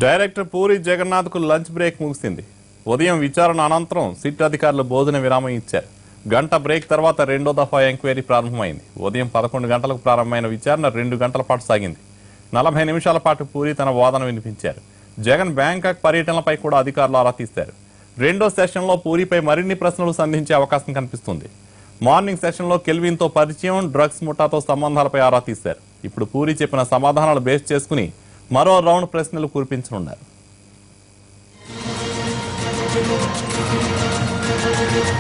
Director puri Jagannadh కు lunch break ముగిసింది. ఉదయం విచారణ అనంతరం సిట్ అధికారులు భోజన విరామం ఇచ్చారు. గంట బ్రేక్ తర్వాత రెండో దఫా ఎంక్వైరీ ప్రారంభమైంది. ఉదయం 11 గంటలకు ప్రారంభమైన విచారణ 2 గంటల పాటు సాగింది. 40 నిమిషాల పాటు పూరి తన వాదన వినిపించారు. జగన్ బ్యాంకాక్ పర్యటనలపై కూడా అధికారులు ఆరా తీశారు. రెండో సెషన్లో పూరిపై మరిన్ని ప్రశ్నలు సంధించే అవకాశం కనిపిస్తుంది. మార్నింగ్ సెషన్లో కెల్విన్ తో పరిచయం, డ్రగ్స్ ముఠాతో సంబంధాలపై ఆరా తీశారు. ఇప్పుడు పూరి చెప్పిన సమాధానాలు బేస్ చేసుకుని మరో రౌండ్ ప్రశ్నలు కురిపించనున్నారు.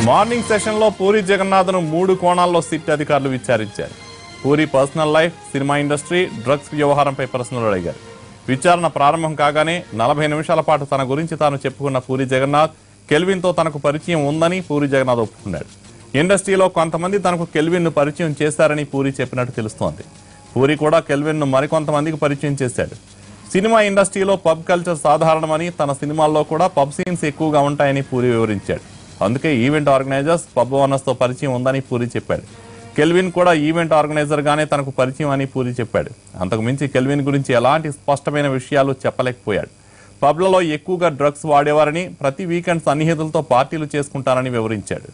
మార్నింగ్ సెషన్లో పూరి జగన్నాథ్ను 3 కోణాల్లో సిట్ అధికారులు విచారించారు. Puri personal life, cinema industry, drugs వ్యవహారంపై ప్రశ్నలు అడిగారు. విచారణ ప్రారంభం కాగానే 40 నిమిషాల పాటు తన గురించి తాను చెప్పుకున్న పూరి జగన్నాథ్ కెల్విన్తో తనకు పరిచయం ఉందని పూరి జగన్నాథ్ ఒప్పుకున్నాడు. ఇండస్ట్రీలో కొంతమంది తనకు కెల్విన్ను పరిచయం చేశారని పూరి చెప్పినట్టు తెలుస్తోంది. పూరి కూడా కెల్విన్ను మరికొంతమందికి పరిచయం చేశాడు. సినిమా ఇండస్ట్రీలో పబ్ కల్చర్ సాధారణమని, తన సినిమాల్లో కూడా పబ్ సీన్స్ ఎక్కువగా ఉంటాయని పూరి వివరించాడు. అందుకే ఈవెంట్ ఆర్గనైజర్స్, పబ్ ఓనర్స్ తో పరిచయం ఉందని పూరి చెప్పాడు. కెల్విన్ కూడా ఈవెంట్ ఆర్గనైజర్ గానే తనకు పరిచయం అని పూరి చెప్పాడు. అంతకు మించి కెల్విన్ గురించి ఎలాంటి స్పష్టమైన విషయాలు చెప్పలేకపోయాడు. పబ్లలో ఎక్కువగా డ్రగ్స్ వాడేవారని, ప్రతి వీకెండ్ సన్నిహితులతో పార్టీలు చేసుకుంటారని వివరించాడు.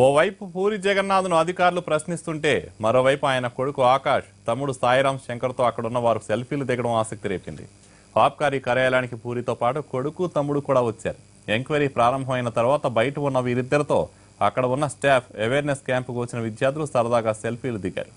ఓవైపు పూరి జగన్నాథ్ను అధికారులు ప్రశ్నిస్తుంటే, మరోవైపు ఆయన కొడుకు ఆకాష్, తమ్ముడు సాయిరాం శంకర్తో అక్కడున్న వారు సెల్ఫీలు దిగడం ఆసక్తి రేపింది. ఆబ్కారీ కార్యాలయానికి పూరితో పాటు కొడుకు, తమ్ముడు కూడా వచ్చారు. ఎంక్వైరీ ప్రారంభమైన తర్వాత బయట ఉన్న వీరిద్దరితో అక్కడ ఉన్న స్టాఫ్, అవేర్నెస్ క్యాంపుకు వచ్చిన విద్యార్థులు సరదాగా సెల్ఫీలు దిగారు.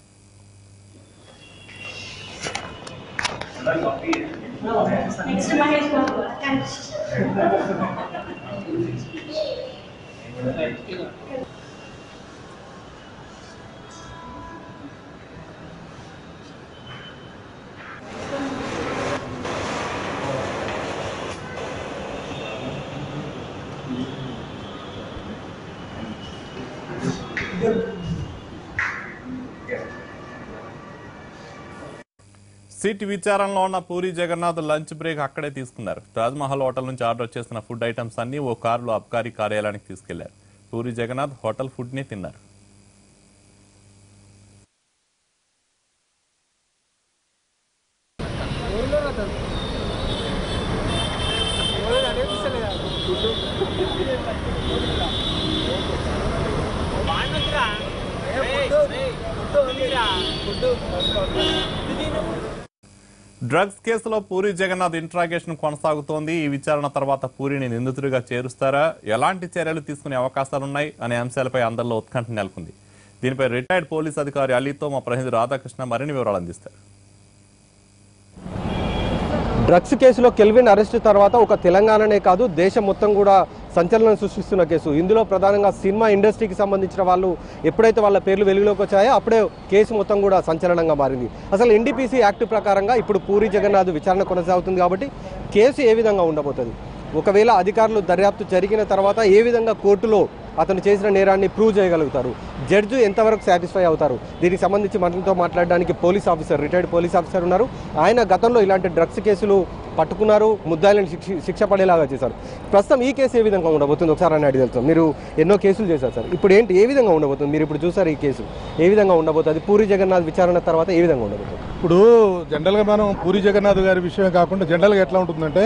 సిట్ విచారణలో ఉన్న పూరి జగన్నాథ్ లంచ్ బ్రేక్ అక్కడే తీసుకున్నారు. తాజ్మహల్ హోటల్ నుంచి ఆర్డర్ చేసిన ఫుడ్ ఐటమ్స్ అన్ని ఓ కారులో అబ్కారీ కార్యాలయానికి తీసుకెళ్లారు. పూరి జగన్నాథ్ హోటల్ ఫుడ్ ని తిన్నారు. డ్రగ్స్ కేసులో పూరి జగన్నాథ్ ఇంట్రాగేషన్ కొనసాగుతోంది. ఈ విచారణ తర్వాత పూరిని నిందితుడిగా చేరుస్తారా, ఎలాంటి చర్యలు తీసుకునే అవకాశాలున్నాయి అనే అంశాలపై అందరిలో ఉత్కంఠ నెలకొంది. దీనిపై రిటైర్డ్ పోలీస్ అధికారి అలీతో మా ప్రతినిధి రాధాకృష్ణ మరిన్ని వివరాలు అందిస్తారు. డ్రగ్స్ కేసులో కెల్విన్ అరెస్టు తర్వాత ఒక తెలంగాణనే కాదు, దేశం మొత్తం కూడా సంచలనం సృష్టిస్తున్న కేసు. ఇందులో ప్రధానంగా సినిమా ఇండస్ట్రీకి సంబంధించిన వాళ్ళు ఎప్పుడైతే వాళ్ళ పేర్లు వెలుగులోకి వచ్చాయో అప్పుడే కేసు మొత్తం కూడా సంచలనంగా మారింది. అసలు ఎన్డీపీసీ యాక్ట్ ప్రకారంగా ఇప్పుడు పూరి జగన్నాథ్ విచారణ కొనసాగుతుంది కాబట్టి కేసు ఏ విధంగా ఉండబోతుంది, ఒకవేళ అధికారులు దర్యాప్తు జరిగిన తర్వాత ఏ విధంగా కోర్టులో అతను చేసిన నేరాన్ని ప్రూవ్ చేయగలుగుతారు, జడ్జి ఎంతవరకు సాటిస్ఫై అవుతారు, దీనికి సంబంధించి మనతో మాట్లాడడానికి police officer, retired police officer ఉన్నారు. ఆయన గతంలో ఇలాంటి డ్రగ్స్ కేసులు పట్టుకున్నారు, ముద్దాయిలను శిక్ష పడేలాగా చేశారు. ప్రస్తుతం ఈ కేసు ఏ విధంగా ఉండబోతుంది ఒకసారి అని అడిగి తెలుస్తాం. మీరు ఎన్నో కేసులు చేశారు సార్, ఇప్పుడు ఏంటి, ఏ విధంగా ఉండబోతుంది, మీరు ఇప్పుడు చూసారు ఈ కేసు ఏ విధంగా ఉండబోతుంది, పూరి జగన్నాథ్ విచారణ తర్వాత ఏ విధంగా ఉండబోతుంది? ఇప్పుడు జనరల్గా మనం పూరి జగన్నాథ్ గారి విషయం కాకుండా జనరల్గా ఎట్లా ఉంటుందంటే,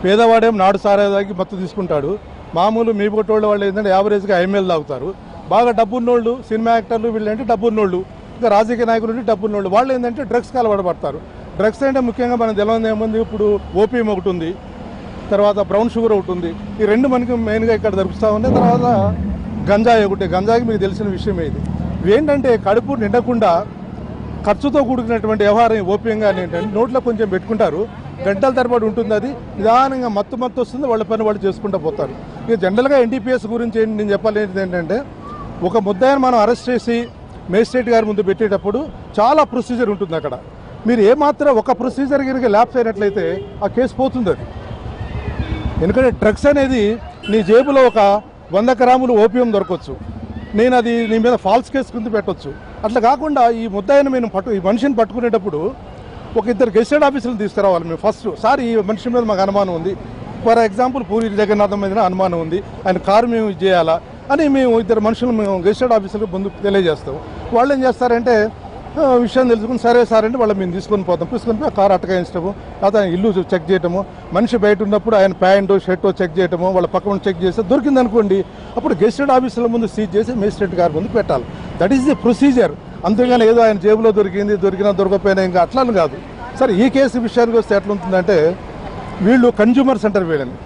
పేదవాడేం నాడు సారాదాకి మత్తు తీసుకుంటాడు, మామూలు మీ పొట్టోళ్ళ వాళ్ళు ఏంటంటే యావరేజ్గా ఐఎంఎల్ తాగుతారు. బాగా డబ్బున్నోళ్ళు, సినిమా యాక్టర్లు వీళ్ళంటే డబ్బున్నోళ్ళు, ఇంకా రాజకీయ నాయకులు డబ్బున్నోళ్ళు, వాళ్ళు ఏంటంటే డ్రగ్స్కి అలవాటు పడతారు. డ్రగ్స్ అంటే ముఖ్యంగా మనం తెలియదు ఏముంది, ఇప్పుడు ఓపీఎం ఒకటి ఉంది, తర్వాత బ్రౌన్ షుగర్ ఒకటి ఉంది. ఈ రెండు మనకి మెయిన్గా ఇక్కడ దొరుకుతూ ఉన్నాయి. తర్వాత గంజాయి ఒకటి. గంజాయికి మీకు తెలిసిన విషయం ఇది. ఇవేంటంటే కడుపు నిండకుండా ఖర్చుతో కూడుకున్నటువంటి వ్యవహారం. ఓపియంగా ఏంటంటే నోట్లో కొంచెం పెట్టుకుంటారు, గంటల తరబడి ఉంటుంది. అది నిదానంగా మత్తు వస్తుంది, వాళ్ళ పని వాళ్ళు చేసుకుంటూ పోతారు. ఇక జనరల్గా ఎన్డీపీఎస్ గురించి నేను చెప్పాలేంటి ఏంటంటే, ఒక ముద్దాయిని మనం అరెస్ట్ చేసి మేజిస్ట్రేట్ గారి ముందు పెట్టేటప్పుడు చాలా ప్రొసీజర్ ఉంటుంది. అక్కడ మీరు ఏమాత్రం ఒక ప్రొసీజర్ కనుక ల్యాప్స్ అయినట్లయితే ఆ కేసు పోతుంది. అది ఎందుకంటే డ్రగ్స్ అనేది నీ జేబులో ఒక 100 గ్రాములు ఓపియం దొరకవచ్చు, నేను అది నీ మీద ఫాల్స్ కేసు కింద పెట్టవచ్చు. అట్లా కాకుండా ఈ ముద్దాయిని మేము ఈ మనిషిని పట్టుకునేటప్పుడు ఒక ఇద్దరు గెస్టెడ్ ఆఫీసులు తీసుకురావాలి. మేము ఫస్ట్ సార్ ఈ మనిషి మీద మాకు అనుమానం ఉంది, ఫర్ ఎగ్జాంపుల్ పూరి జగన్నాథం మీద అనుమానం ఉంది, ఆయన కారు మేము ఇది చేయాలా అని మేము ఇద్దరు మనుషులు మేము గెస్టెడ్ ఆఫీసులకు ముందు తెలియజేస్తాం. వాళ్ళు ఏం చేస్తారంటే విషయం తెలుసుకుని సరే సార్ అంటే వాళ్ళు మేము తీసుకొని పోయి ఆ కారు అటకాయించడము, అతను ఇల్లు చెక్ చేయటము, మనిషి బయట ఉన్నప్పుడు ఆయన ప్యాంటు షర్టు చెక్ చేయటము, వాళ్ళ పక్కన చెక్ చేస్తే దొరికింది అనుకోండి, అప్పుడు గెస్టెడ్ ఆఫీసుల ముందు సీజ్ చేసి మేజిస్ట్రేట్ గారి ముందు పెట్టాలి. That is the procedure. అంతేగాని ఏదో ఆయన జేబులో దొరికినా దొరకపోయినా ఇంకా అట్లా కాదు. సరే ఈ కేసు విషయానికి వస్తే ఎట్లుంటుందంటే, వీళ్ళు కన్జ్యూమర్స్ అంటారు. వీళ్ళని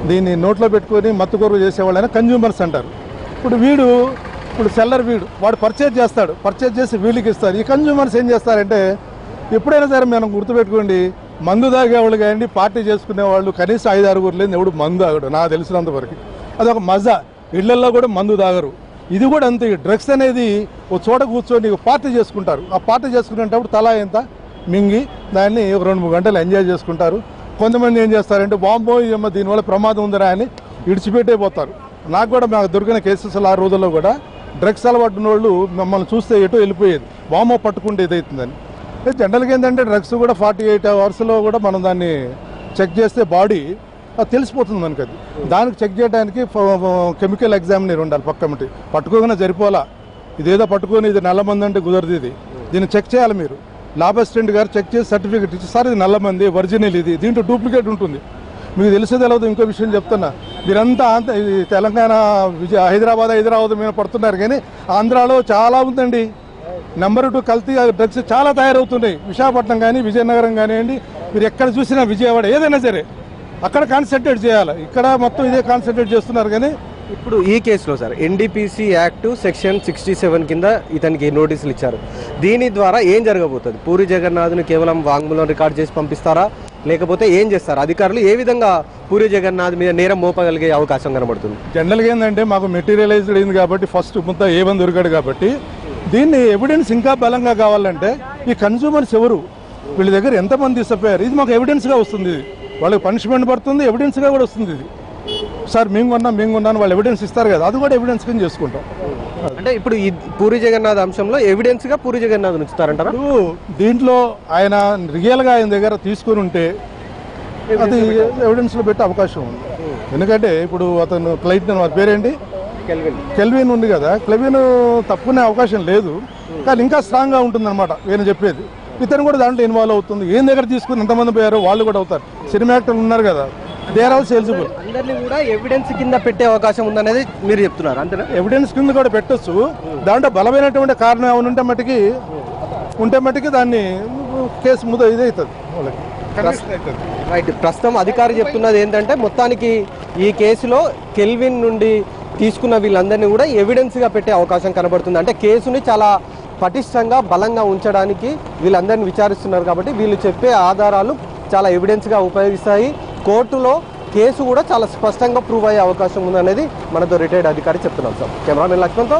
దీన్ని నోట్లో పెట్టుకొని మత్తుకొరుగు చేసేవాళ్ళైనా కన్జ్యూమర్స్ అంటారు. ఇప్పుడు సెల్లర్ వాడు పర్చేజ్ చేస్తాడు, పర్చేజ్ చేసి వీళ్ళకి ఇస్తారు. ఈ కన్జ్యూమర్స్ ఏం చేస్తారంటే, ఎప్పుడైనా సరే మనం గుర్తుపెట్టుకోండి, మందు తాగేవాళ్ళు కానీ పార్టీ చేసుకునేవాళ్ళు కనీసం 5-6 లేదు ఎవడు మందు తాగడు నాకు తెలిసినంత వరకు. అదొక మజా. ఇళ్లల్లో కూడా మందు తాగరు. ఇది కూడా అంతే. డ్రగ్స్ అనేది ఒక చోట కూర్చొని పార్టీ చేసుకుంటారు. ఆ పార్టీ చేసుకునేటప్పుడు తలా ఎంత మింగి దాన్ని ఒక 2-3 గంటలు ఎంజాయ్ చేసుకుంటారు. కొంతమంది ఏం చేస్తారంటే బాంబో దీనివల్ల ప్రమాదం ఉందరా అని ఇడిచిపెట్టే పోతారు. నాకు కూడా మాకు దొరికిన కేసెస్లో ఆ రోజుల్లో కూడా డ్రగ్స్ అలవాటు ఉన్న వాళ్ళు మమ్మల్ని చూస్తే ఎటో వెళ్ళిపోయేది, బాంబో పట్టుకుంటే ఇదవుతుందని. జనరల్గా ఏంటంటే డ్రగ్స్ కూడా 48 అవర్స్లో కూడా మనం దాన్ని చెక్ చేస్తే బాడీ అది తెలిసిపోతుంది మనకి. అది దానికి చెక్ చేయడానికి కెమికల్ ఎగ్జామినర్ ఉండాలి పక్కమటి. పట్టుకోగానే సరిపోలా, ఇదేదో పట్టుకొని ఇది నల్లమంది అంటే కుదరదు. దీన్ని చెక్ చేయాలి మీరు. ల్యాబ్ అసిస్టెంట్ గారు చెక్ చేసి సర్టిఫికేట్ ఇచ్చి సార్ ఇది నల్లమంది ఒరిజినల్, ఇది దీంట్లో డూప్లికేట్ ఉంటుంది. మీకు తెలిసే తెలియదు. ఇంకో విషయం చెప్తున్నా, మీరంతా తెలంగాణ హైదరాబాద్ మీద పడుతున్నారు, కానీ ఆంధ్రాలో చాలా ఉందండి. నెంబర్ 2 కల్తీ డ్రగ్స్ చాలా తయారవుతున్నాయి. విశాఖపట్నం కానీ విజయనగరం కానివ్వండి, మీరు ఎక్కడ చూసినా విజయవాడ ఏదైనా సరే అక్కడ కాన్సన్ట్రేట్ చేయాలి. ఇక్కడ మొత్తం ఇదే కాన్సన్ట్రేట్ చేస్తున్నారు. కానీ ఇప్పుడు ఈ కేసులో సార్ ఎన్డీపీసీ యాక్ట్ సెక్షన్ 67 కింద ఇతనికి నోటీసులు ఇచ్చారు. దీని ద్వారా ఏం జరగబోతుంది? పూరి జగన్నాథ్ని కేవలం వాంగ్మూలం రికార్డ్ చేసి పంపిస్తారా, లేకపోతే ఏం చేస్తారు? అధికారులు ఏ విధంగా పూరి జగన్నాథ్ మీద నేరం మోపగలిగే అవకాశం కనబడుతుంది? జనరల్గా ఏంటంటే మాకు మెటీరియలైజ్డ్ అయింది కాబట్టి ఫస్ట్ ముద్ద ఏమని దొరికాడు కాబట్టి దీన్ని ఎవిడెన్స్ ఇంకా బలంగా కావాలంటే ఈ కన్జ్యూమర్స్ ఎవరు, వీళ్ళ దగ్గర ఎంతమంది తీసుకుపోయారు, ఇది మాకు ఎవిడెన్స్గా వస్తుంది. వాళ్ళకి పనిష్మెంట్ పడుతుంది, ఎవిడెన్స్గా కూడా వస్తుంది. ఇది సార్ మేము కొన్నాను వాళ్ళు ఎవిడెన్స్ ఇస్తారు కదా, అది కూడా ఎవిడెన్స్ కింద చేసుకుంటాం. అంటే ఇప్పుడు ఈ పూరి జగన్నాథ్ అంశంలో ఎవిడెన్స్గా పూరి జగన్నాథ్ ఉంచుతారంటారా? దీంట్లో ఆయన రియల్గా ఆయన దగ్గర తీసుకుని ఉంటే అది ఎవిడెన్స్లో పెట్టే అవకాశం ఉంది. ఎందుకంటే ఇప్పుడు అతను క్లయింట్ పేరేంటి కెల్విన్ ఉంది కదా, కెల్విన్ తప్పుకునే అవకాశం లేదు, కానీ ఇంకా స్ట్రాంగ్గా ఉంటుందన్నమాట నేను చెప్పేది. ఇతను కూడా దాంట్లో ఇన్వాల్వ్ అవుతుంది. ఏం దగ్గర తీసుకుని ఎంతమంది పోయారో వాళ్ళు కూడా అవుతారు. సినిమా యాక్టర్లు ఉన్నారు కదా, దే ఆర్ ఆల్సో ఎలిజిబుల్. అందరినీ కూడా ఎవిడెన్స్ కింద పెట్టే అవకాశం ఉందనేది మీరు చెప్తున్నారు అంతేనా? ఎవిడెన్స్ కింద కూడా పెట్టొచ్చు. దాంట్లో బలమైనటువంటి కారణం ఏమైనా ఉంటే మట్టికి దాన్ని కేసు ముద్ద ఇది అవుతుంది వాళ్ళకి. రైట్. ప్రస్తుతం అధికారి చెప్తున్నది ఏంటంటే మొత్తానికి ఈ కేసులో కెల్విన్ నుండి తీసుకున్న వీళ్ళందరినీ కూడా ఎవిడెన్స్గా పెట్టే అవకాశం కనబడుతుంది. అంటే కేసుని చాలా పటిష్టంగా బలంగా ఉంచడానికి వీళ్ళందరినీ విచారిస్తున్నారు కాబట్టి వీళ్ళు చెప్పే ఆధారాలు చాలా ఎవిడెన్స్గా ఉపయోగిస్తాయి. కోర్టులో కేసు కూడా చాలా స్పష్టంగా ప్రూవ్ అయ్యే అవకాశం ఉందనేది మనతో రిటైర్డ్ అధికారి చెప్తున్నాం సార్. కెమెరామెన్ లక్ష్మణ్తో